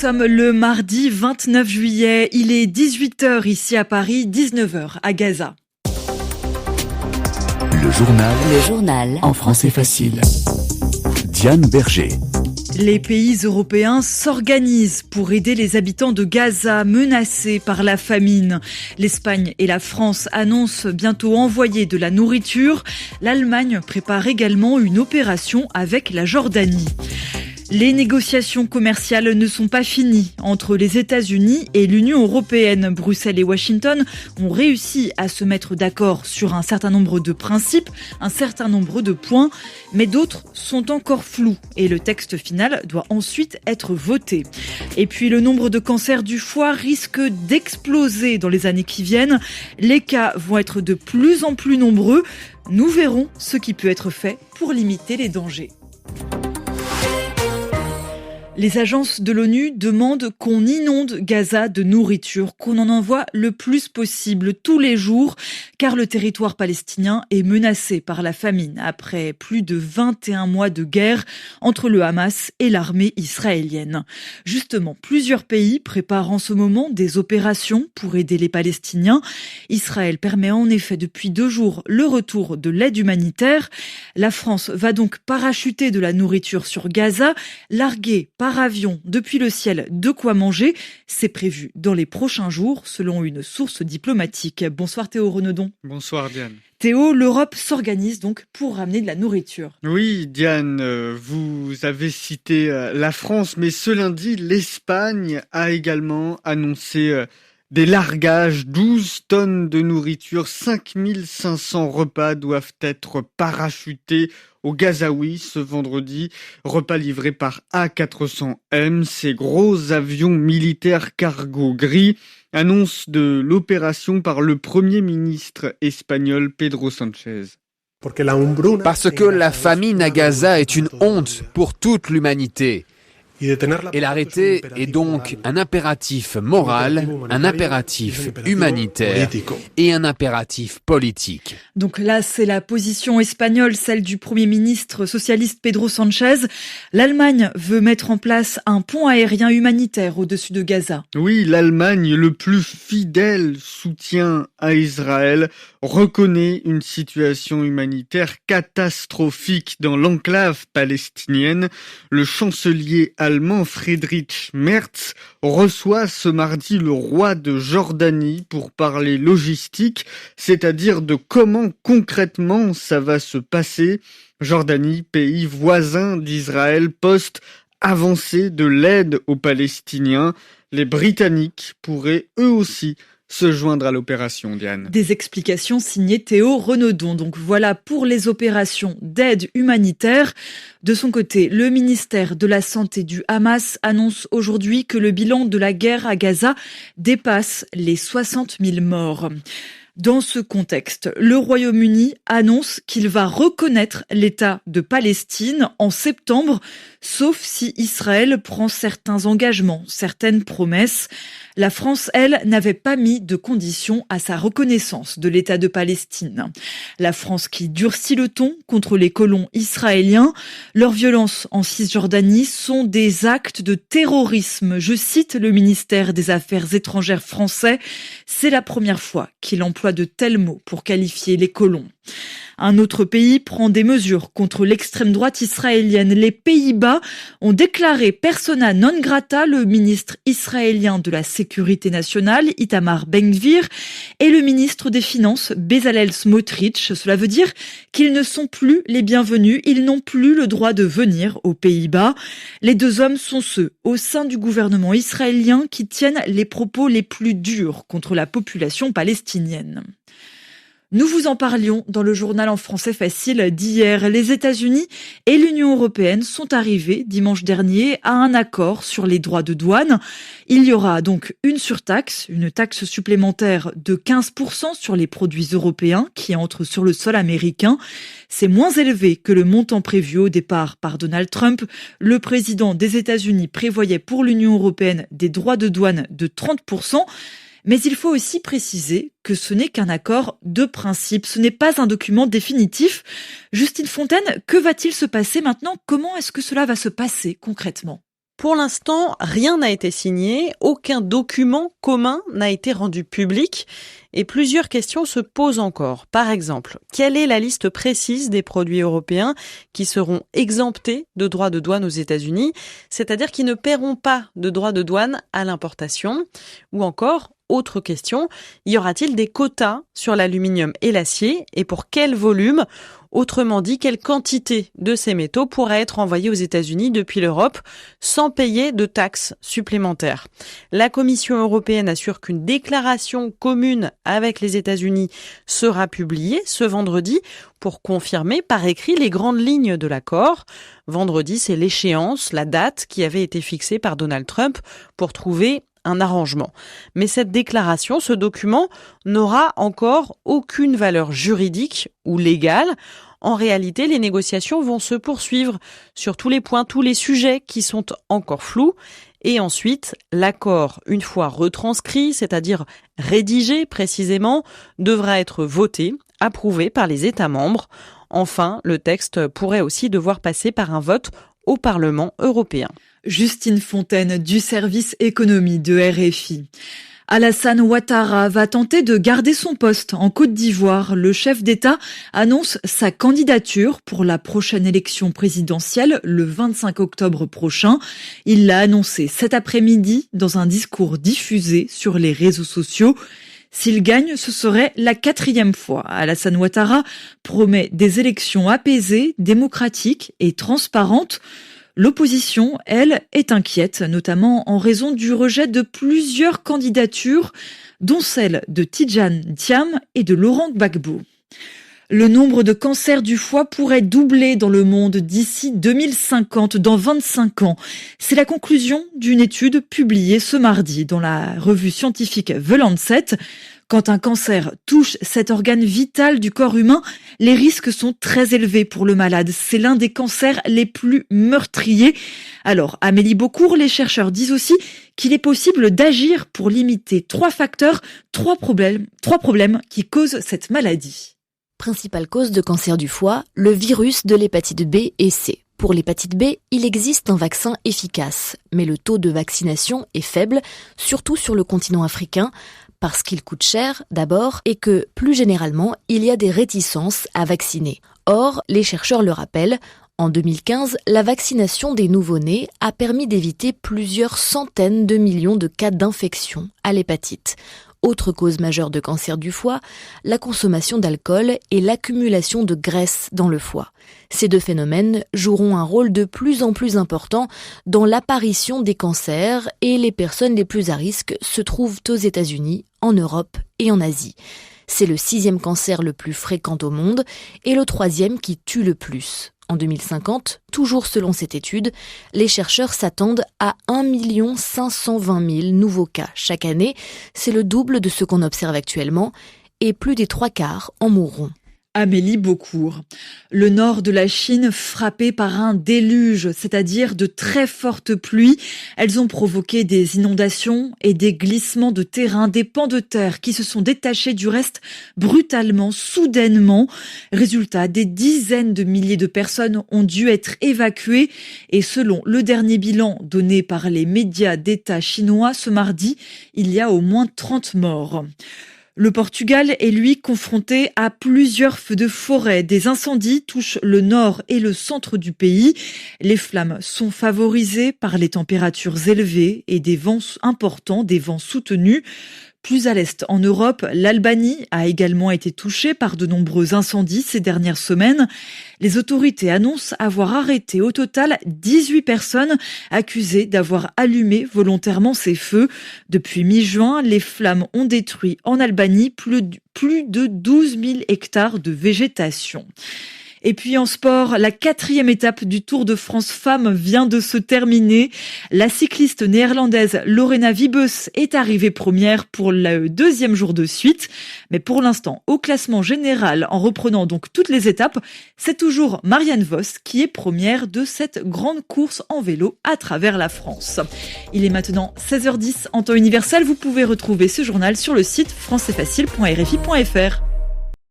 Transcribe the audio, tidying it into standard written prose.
sommes le mardi 29 juillet, il est 18h ici à Paris, 19h à Gaza. Le journal en français facile. Diane Berger. Les pays européens s'organisent pour aider les habitants de Gaza menacés par la famine. L'Espagne et la France annoncent bientôt envoyer de la nourriture. L'Allemagne prépare également une opération avec la Jordanie. Les négociations commerciales ne sont pas finies entre les États-Unis et l'Union européenne. Bruxelles et Washington ont réussi à se mettre d'accord sur un certain nombre de principes, un certain nombre de points, mais d'autres sont encore flous et le texte final doit ensuite être voté. Et puis le nombre de cancers du foie risque d'exploser dans les années qui viennent. Les cas vont être de plus en plus nombreux. Nous verrons ce qui peut être fait pour limiter les dangers. Les agences de l'ONU demandent qu'on inonde Gaza de nourriture, qu'on en envoie le plus possible tous les jours, car le territoire palestinien est menacé par la famine après plus de 21 mois de guerre entre le Hamas et l'armée israélienne. Justement, plusieurs pays préparent en ce moment des opérations pour aider les Palestiniens. Israël permet en effet depuis 2 jours le retour de l'aide humanitaire. La France va donc parachuter de la nourriture sur Gaza, larguer par avion depuis le ciel de quoi manger. C'est prévu dans les prochains jours, selon une source diplomatique. Bonsoir Théo Renaudon. Bonsoir Diane. Théo, l'Europe s'organise donc pour ramener de la nourriture. Oui Diane, vous avez cité la France, mais ce lundi, l'Espagne a également annoncé des largages, 12 tonnes de nourriture, 5500 repas doivent être parachutés aux Gazaouis ce vendredi. Repas livrés par A400M, ces gros avions militaires cargo gris. Annonce de l'opération par le Premier ministre espagnol Pedro Sánchez. Parce que la famine à Gaza est une honte pour toute l'humanité. Et l'arrêter est donc un impératif moral, un impératif humanitaire et un impératif politique. Donc là, c'est la position espagnole, celle du Premier ministre socialiste Pedro Sánchez. L'Allemagne veut mettre en place un pont aérien humanitaire au-dessus de Gaza. Oui, l'Allemagne, le plus fidèle soutien à Israël, reconnaît une situation humanitaire catastrophique dans l'enclave palestinienne. Le chancelier allemand Friedrich Merz reçoit ce mardi le roi de Jordanie pour parler logistique, c'est-à-dire de comment concrètement ça va se passer. Jordanie, pays voisin d'Israël, poste avancé de l'aide aux Palestiniens. Les Britanniques pourraient eux aussi se joindre à l'opération, Diane. Des explications signées Théo Renaudon. Donc voilà pour les opérations d'aide humanitaire. De son côté, le ministère de la Santé du Hamas annonce aujourd'hui que le bilan de la guerre à Gaza dépasse les 60 000 morts. Dans ce contexte, le Royaume-Uni annonce qu'il va reconnaître l'État de Palestine en septembre, sauf si Israël prend certains engagements, certaines promesses. La France, elle, n'avait pas mis de conditions à sa reconnaissance de l'État de Palestine. La France qui durcit le ton contre les colons israéliens. Leurs violences en Cisjordanie sont des actes de terrorisme. Je cite le ministère des Affaires étrangères français. C'est la première fois qu'il emploie de tels mots pour qualifier les colons. Un autre pays prend des mesures contre l'extrême droite israélienne. Les Pays-Bas ont déclaré persona non grata le ministre israélien de la Sécurité nationale, Itamar Ben-Gvir, et le ministre des Finances, Bezalel Smotrich. Cela veut dire qu'ils ne sont plus les bienvenus, ils n'ont plus le droit de venir aux Pays-Bas. Les deux hommes sont ceux au sein du gouvernement israélien qui tiennent les propos les plus durs contre la population palestinienne. Nous vous en parlions dans le journal en français facile d'hier. Les États-Unis et l'Union européenne sont arrivés dimanche dernier à un accord sur les droits de douane. Il y aura donc une surtaxe, une taxe supplémentaire de 15% sur les produits européens qui entrent sur le sol américain. C'est moins élevé que le montant prévu au départ par Donald Trump. Le président des États-Unis prévoyait pour l'Union européenne des droits de douane de 30%. Mais il faut aussi préciser que ce n'est qu'un accord de principe, ce n'est pas un document définitif. Justine Fontaine, que va-t-il se passer maintenant ? Comment est-ce que cela va se passer concrètement ? Pour l'instant, rien n'a été signé, aucun document commun n'a été rendu public et plusieurs questions se posent encore. Par exemple, quelle est la liste précise des produits européens qui seront exemptés de droits de douane aux États-Unis, c'est-à-dire qui ne paieront pas de droits de douane à l'importation? Ou encore, autre question, y aura-t-il des quotas sur l'aluminium et l'acier et pour quel volume? Autrement dit, quelle quantité de ces métaux pourrait être envoyée aux États-Unis depuis l'Europe sans payer de taxes supplémentaires? La Commission européenne assure qu'une déclaration commune avec les États-Unis sera publiée ce vendredi pour confirmer par écrit les grandes lignes de l'accord. Vendredi, c'est l'échéance, la date qui avait été fixée par Donald Trump pour trouver un arrangement. Mais cette déclaration, ce document, n'aura encore aucune valeur juridique ou légale. En réalité, les négociations vont se poursuivre sur tous les points, tous les sujets qui sont encore flous. Et ensuite, l'accord, une fois retranscrit, c'est-à-dire rédigé précisément, devra être voté, approuvé par les États membres. Enfin, le texte pourrait aussi devoir passer par un vote au Parlement européen. Justine Fontaine du service économie de RFI. Alassane Ouattara va tenter de garder son poste en Côte d'Ivoire. Le chef d'État annonce sa candidature pour la prochaine élection présidentielle le 25 octobre prochain. Il l'a annoncé cet après-midi dans un discours diffusé sur les réseaux sociaux. S'il gagne, ce serait la 4e fois. Alassane Ouattara promet des élections apaisées, démocratiques et transparentes. L'opposition, elle, est inquiète, notamment en raison du rejet de plusieurs candidatures, dont celle de Tidjane Thiam et de Laurent Gbagbo. Le nombre de cancers du foie pourrait doubler dans le monde d'ici 2050, dans 25 ans. C'est la conclusion d'une étude publiée ce mardi dans la revue scientifique The Lancet. Quand un cancer touche cet organe vital du corps humain, les risques sont très élevés pour le malade. C'est l'un des cancers les plus meurtriers. Alors, Amélie Beaucourt, les chercheurs disent aussi qu'il est possible d'agir pour limiter 3 facteurs, 3 problèmes qui causent cette maladie. Principale cause de cancer du foie, le virus de l'hépatite B et C. Pour l'hépatite B, il existe un vaccin efficace, mais le taux de vaccination est faible, surtout sur le continent africain, parce qu'il coûte cher d'abord et que, plus généralement, il y a des réticences à vacciner. Or, les chercheurs le rappellent, en 2015, la vaccination des nouveau-nés a permis d'éviter plusieurs centaines de millions de cas d'infection à l'hépatite. Autre cause majeure de cancer du foie, la consommation d'alcool et l'accumulation de graisse dans le foie. Ces 2 phénomènes joueront un rôle de plus en plus important dans l'apparition des cancers et les personnes les plus à risque se trouvent aux États-Unis, en Europe et en Asie. C'est le 6e cancer le plus fréquent au monde et le 3e qui tue le plus. En 2050, toujours selon cette étude, les chercheurs s'attendent à 1 520 000 nouveaux cas chaque année. C'est le double de ce qu'on observe actuellement et plus des 3/4 en mourront. Amélie Beaucourt. Le nord de la Chine frappé par un déluge, c'est-à-dire de très fortes pluies. Elles ont provoqué des inondations et des glissements de terrain, des pans de terre qui se sont détachés du reste brutalement, soudainement. Résultat, des dizaines de milliers de personnes ont dû être évacuées et selon le dernier bilan donné par les médias d'État chinois ce mardi, il y a au moins 30 morts. Le Portugal est, lui, confronté à plusieurs feux de forêt. Des incendies touchent le nord et le centre du pays. Les flammes sont favorisées par les températures élevées et des vents importants, des vents soutenus. Plus à l'est, en Europe, l'Albanie a également été touchée par de nombreux incendies ces dernières semaines. Les autorités annoncent avoir arrêté au total 18 personnes accusées d'avoir allumé volontairement ces feux. Depuis mi-juin, les flammes ont détruit en Albanie plus de 12 000 hectares de végétation. Et puis en sport, la 4e étape du Tour de France Femmes vient de se terminer. La cycliste néerlandaise Lorena Wiebes est arrivée première pour le 2e jour de suite. Mais pour l'instant, au classement général, en reprenant donc toutes les étapes, c'est toujours Marianne Vos qui est première de cette grande course en vélo à travers la France. Il est maintenant 16h10 en temps universel. Vous pouvez retrouver ce journal sur le site francefacile.rfi.fr.